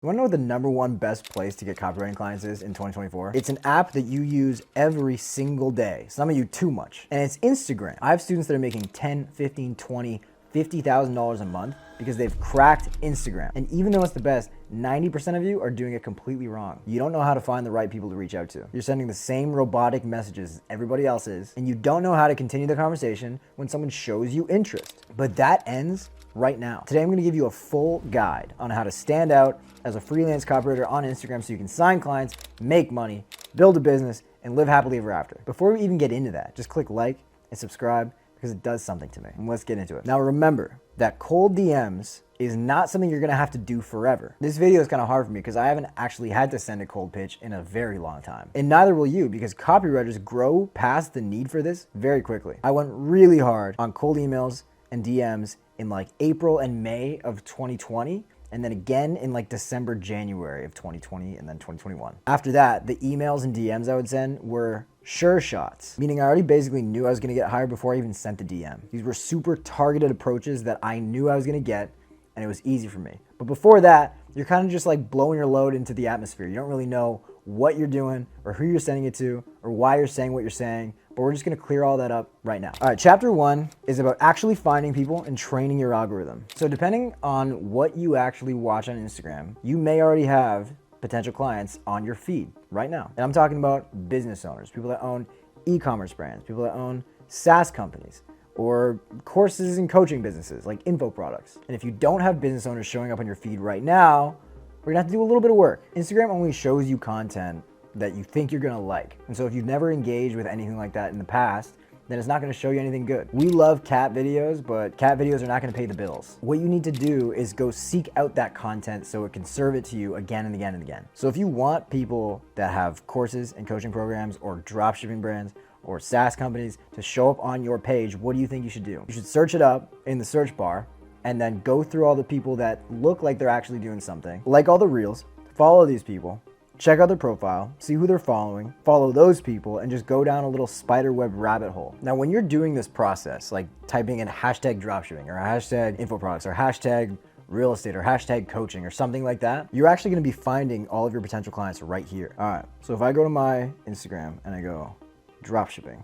You wanna know what the #1 best place to get copywriting clients is in 2024? It's an app that you use every single day. Some of you too much. And it's Instagram. I have students that are making $10, $15, $20, $50,000 a month because they've cracked Instagram. And even though it's the best, 90% of you are doing it completely wrong. You don't know how to find the right people to reach out to. You're sending the same robotic messages as everybody else is, and you don't know how to continue the conversation when someone shows you interest. But that ends right now. Today, I'm gonna give you a full guide on how to stand out as a freelance copywriter on Instagram so you can sign clients, make money, build a business, and live happily ever after. Before we even get into that, just click like and subscribe because it does something to me. And let's get into it. Now remember that cold DMs is not something you're gonna have to do forever. This video is kind of hard for me because I haven't actually had to send a cold pitch in a very long time. And neither will you, because copywriters grow past the need for this very quickly. I went really hard on cold emails and DMs in like April and May of 2020, and then again in like December, January of 2020, and then 2021. After that, the emails and DMs I would send were sure shots, meaning I already basically knew I was gonna get hired before I even sent the DM. These were super targeted approaches that I knew I was gonna get, and it was easy for me. But before that, you're kind of just like blowing your load into the atmosphere. You don't really know what you're doing or who you're sending it to or why you're saying what you're saying, but we're just gonna clear all that up right now. All right, chapter 1 is about actually finding people and training your algorithm. So depending on what you actually watch on Instagram, you may already have potential clients on your feed right now. And I'm talking about business owners, people that own e-commerce brands, people that own SaaS companies, or courses and coaching businesses like info products. And if you don't have business owners showing up on your feed right now, we're gonna have to do a little bit of work. Instagram only shows you content that you think you're gonna like. And so if you've never engaged with anything like that in the past, then it's not gonna show you anything good. We love cat videos, but cat videos are not gonna pay the bills. What you need to do is go seek out that content so it can serve it to you again and again and again. So if you want people that have courses and coaching programs or dropshipping brands or SaaS companies to show up on your page, what do you think you should do? You should search it up in the search bar and then go through all the people that look like they're actually doing something. Like all the reels, follow these people, check out their profile, see who they're following, follow those people, and just go down a little spider web rabbit hole. Now, when you're doing this process, like typing in hashtag dropshipping or hashtag info products or hashtag real estate or hashtag coaching or something like that, you're actually gonna be finding all of your potential clients right here. All right, so if I go to my Instagram and I go dropshipping,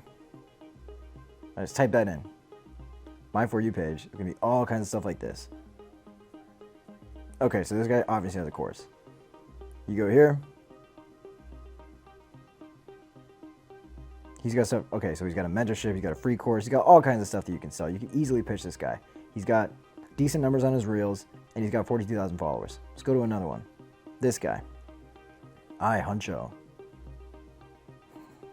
I just type that in. My For You page, it's gonna be all kinds of stuff like this. Okay, so this guy obviously has a course. You go here. He's got stuff, okay, so he's got a mentorship, he's got a free course, he's got all kinds of stuff that you can sell. You can easily pitch this guy. He's got decent numbers on his reels, and he's got 42,000 followers. Let's go to another one. This guy. Huncho.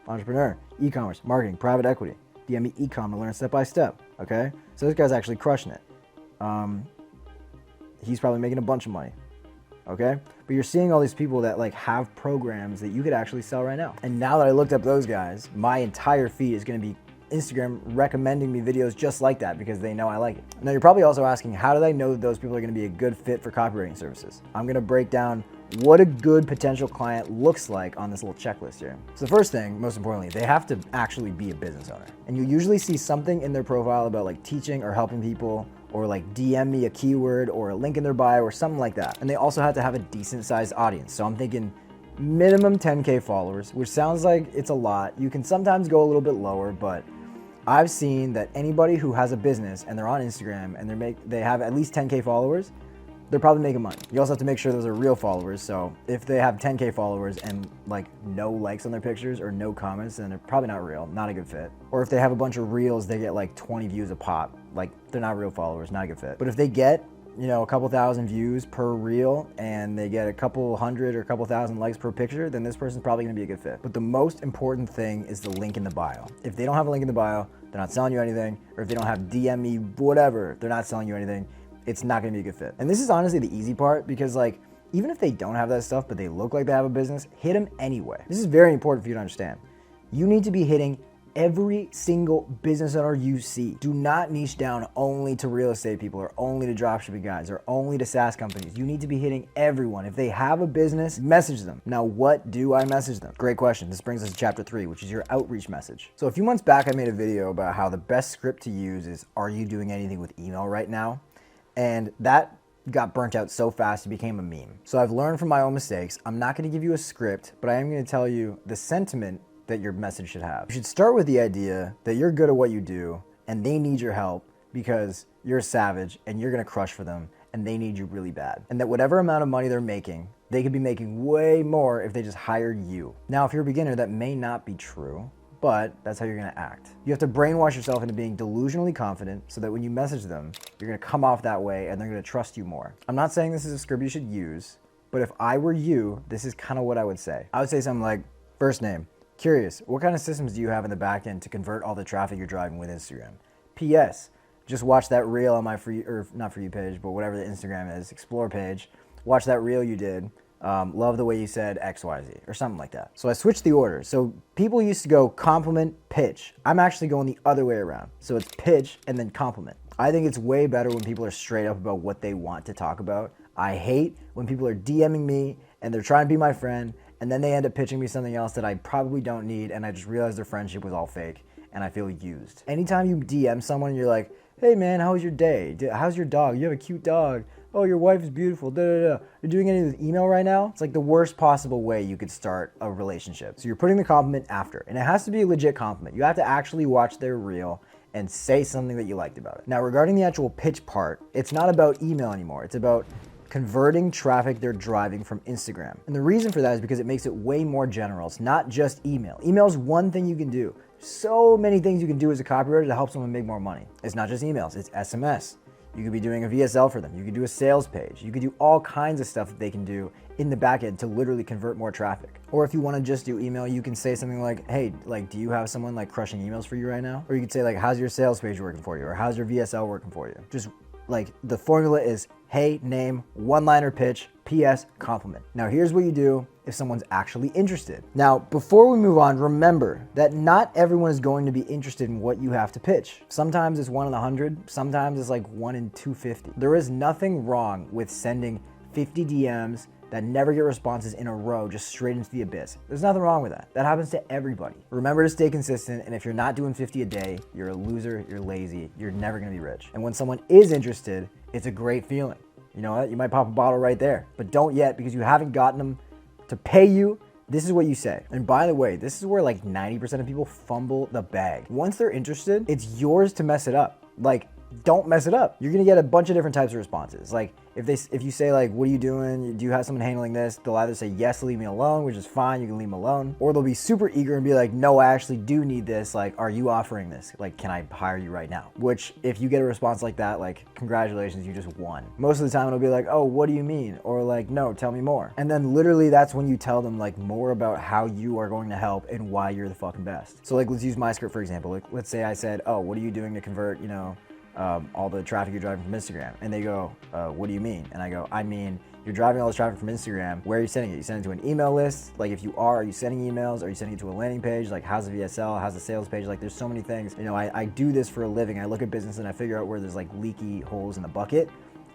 Entrepreneur, e-commerce, marketing, private equity. DM me e-com to learn step by step, okay? So this guy's actually crushing it. He's probably making a bunch of money. Okay? But you're seeing all these people that like have programs that you could actually sell right now. And now that I looked up those guys, my entire feed is gonna be Instagram recommending me videos just like that because they know I like it. Now you're probably also asking, how do I know that those people are gonna be a good fit for copywriting services? I'm gonna break down what a good potential client looks like on this little checklist here. So the first thing, most importantly, they have to actually be a business owner. And you usually see something in their profile about like teaching or helping people, or like DM me a keyword or a link in their bio or something like that. And they also have to have a decent sized audience. So I'm thinking minimum 10K followers, which sounds like it's a lot. You can sometimes go a little bit lower, but I've seen that anybody who has a business and they're on Instagram and they have at least 10K followers, they're probably making money. You also have to make sure those are real followers. So if they have 10K followers and like no likes on their pictures or no comments, then they're probably not real, not a good fit. Or if they have a bunch of reels, they get like 20 views a pop, like they're not real followers, not a good fit. But if they get, you know, a couple thousand views per reel and they get a couple hundred or a couple thousand likes per picture, then this person's probably gonna be a good fit. But the most important thing is the link in the bio. If they don't have a link in the bio, they're not selling you anything, or if they don't have DM me, whatever, they're not selling you anything, it's not gonna be a good fit. And this is honestly the easy part because like, even if they don't have that stuff, but they look like they have a business, hit them anyway. This is very important for you to understand. You need to be hitting every single business owner you see. Do not niche down only to real estate people or only to dropshipping guys or only to SaaS companies. You need to be hitting everyone. If they have a business, message them. Now, what do I message them? Great question. This brings us to chapter 3, which is your outreach message. So a few months back, I made a video about how the best script to use is, are you doing anything with email right now? And that got burnt out so fast it became a meme. So I've learned from my own mistakes. I'm not going to give you a script, but I am going to tell you the sentiment that your message should have. You should start with the idea that you're good at what you do and they need your help because you're a savage and you're going to crush for them and they need you really bad. And that whatever amount of money they're making, they could be making way more if they just hired you. Now, if you're a beginner, that may not be true, but that's how you're gonna act. You have to brainwash yourself into being delusionally confident so that when you message them, you're gonna come off that way and they're gonna trust you more. I'm not saying this is a script you should use, but if I were you, this is kind of what I would say. I would say something like, first name, curious, what kind of systems do you have in the back end to convert all the traffic you're driving with Instagram? P.S. Just watch that reel on my not for you page, but whatever the Instagram is, explore page. Watch that reel you did. Love the way you said XYZ or something like that. So I switched the order. So people used to go compliment, pitch. I'm actually going the other way around. So it's pitch and then compliment. I think it's way better when people are straight up about what they want to talk about. I hate when people are DMing me and they're trying to be my friend and then they end up pitching me something else that I probably don't need and I just realize their friendship was all fake and I feel used. Anytime you DM someone and you're like, hey man, how was your day? How's your dog? You have a cute dog. Oh, your wife is beautiful, da da da. You're doing anything with email right now? It's like the worst possible way you could start a relationship. So you're putting the compliment after, and it has to be a legit compliment. You have to actually watch their reel and say something that you liked about it. Now, regarding the actual pitch part, it's not about email anymore. It's about converting traffic they're driving from Instagram. And the reason for that is because it makes it way more general. It's not just email. Email is one thing you can do. So many things you can do as a copywriter to help someone make more money. It's not just emails, it's SMS. You could be doing a VSL for them. You could do a sales page. You could do all kinds of stuff that they can do in the back end to literally convert more traffic. Or if you want to just do email, you can say something like, hey, like, do you have someone like crushing emails for you right now? Or you could say like, how's your sales page working for you? Or how's your VSL working for you? Just like the formula is, hey, name, one-liner pitch, PS, compliment. Now here's what you do if someone's actually interested. Now, before we move on, remember that not everyone is going to be interested in what you have to pitch. Sometimes it's 1 in 100, sometimes it's like 1 in 250. There is nothing wrong with sending 50 DMs that never get responses in a row just straight into the abyss. There's nothing wrong with that. That happens to everybody. Remember to stay consistent, and if you're not doing 50 a day, you're a loser, you're lazy, you're never gonna be rich. And when someone is interested, it's a great feeling. You know what? You might pop a bottle right there, but don't yet because you haven't gotten them to pay you. This is what you say. And by the way, this is where like 90% of people fumble the bag. Once they're interested, it's yours to mess it up. Like, don't mess it up. You're gonna get a bunch of different types of responses. Like if you say like, what are you doing? Do you have someone handling this? They'll either say yes, leave me alone, which is fine, you can leave them alone. Or they'll be super eager and be like, no, I actually do need this. Like, are you offering this? Like, can I hire you right now? Which if you get a response like that, like, congratulations, you just won. Most of the time it'll be like, oh, what do you mean? Or like, no, tell me more. And then literally that's when you tell them like more about how you are going to help and why you're the fucking best. So like, let's use my script for example. Like, let's say I said, oh, what are you doing to convert, you know, all the traffic you're driving from Instagram? And they go, what do you mean? And I go, I mean, you're driving all this traffic from Instagram. Where are you sending it? You send it to an email list? Like if you are you sending emails? Are you sending it to a landing page? Like how's the VSL? How's the sales page? Like there's so many things. You know, I do this for a living. I look at business and I figure out where there's like leaky holes in the bucket.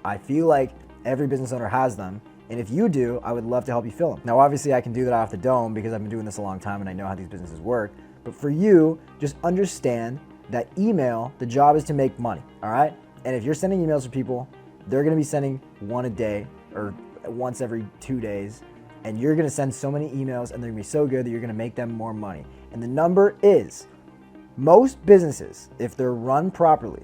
I feel like every business owner has them. And if you do, I would love to help you fill them. Now, obviously I can do that off the dome because I've been doing this a long time and I know how these businesses work. But for you, just understand that email, the job is to make money, all right? And if you're sending emails to people, they're gonna be sending one a day or once every 2 days, and you're gonna send so many emails and they're gonna be so good that you're gonna make them more money. And the number is, most businesses, if they're run properly,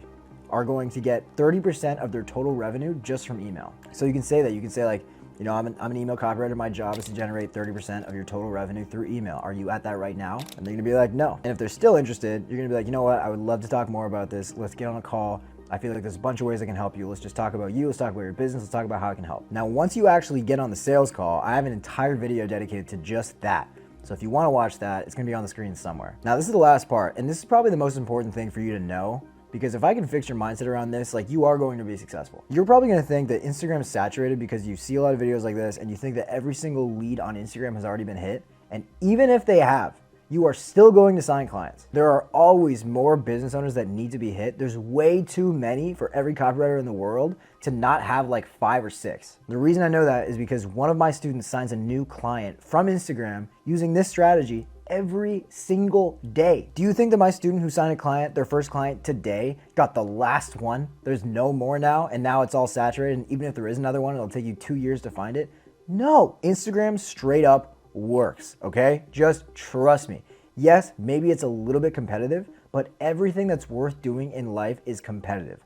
are going to get 30% of their total revenue just from email. So you can say that, you can say like, you know, I'm an email copywriter. My job is to generate 30% of your total revenue through email. Are you at that right now? And they're gonna be like, no. And if they're still interested, you're gonna be like, you know what? I would love to talk more about this. Let's get on a call. I feel like there's a bunch of ways I can help you. Let's just talk about you. Let's talk about your business. Let's talk about how I can help. Now, once you actually get on the sales call, I have an entire video dedicated to just that. So if you wanna watch that, it's gonna be on the screen somewhere. Now, this is the last part, and this is probably the most important thing for you to know. Because if I can fix your mindset around this, like you are going to be successful. You're probably gonna think that Instagram is saturated because you see a lot of videos like this and you think that every single lead on Instagram has already been hit. And even if they have, you are still going to sign clients. There are always more business owners that need to be hit. There's way too many for every copywriter in the world to not have like 5 or 6. The reason I know that is because one of my students signs a new client from Instagram using this strategy every single day. Do you think that my student who signed a client, their first client today, got the last one? There's no more now, and now it's all saturated, and even if there is another one, it'll take you 2 years to find it? No, Instagram straight up works, okay? Just trust me. Yes, maybe it's a little bit competitive, but everything that's worth doing in life is competitive.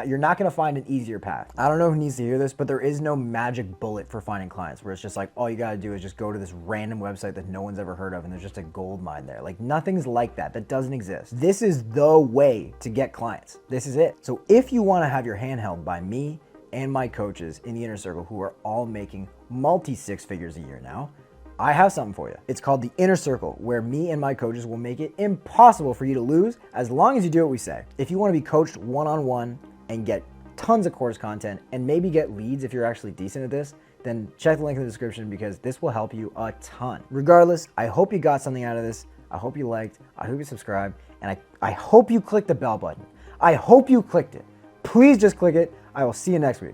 You're not gonna find an easier path. I don't know who needs to hear this, but there is no magic bullet for finding clients where it's just like, all you gotta do is just go to this random website that no one's ever heard of and there's just a gold mine there. Like, nothing's like that. That doesn't exist. This is the way to get clients. This is it. So if you wanna have your hand held by me and my coaches in the inner circle who are all making multi-six figures a year now, I have something for you. It's called the Inner Circle, where me and my coaches will make it impossible for you to lose as long as you do what we say. If you want to be coached one-on-one and get tons of course content and maybe get leads if you're actually decent at this, then check the link in the description because this will help you a ton. Regardless, I hope you got something out of this. I hope you liked, I hope you subscribed, and I hope you clicked the bell button. I hope you clicked it. Please just click it. I will see you next week.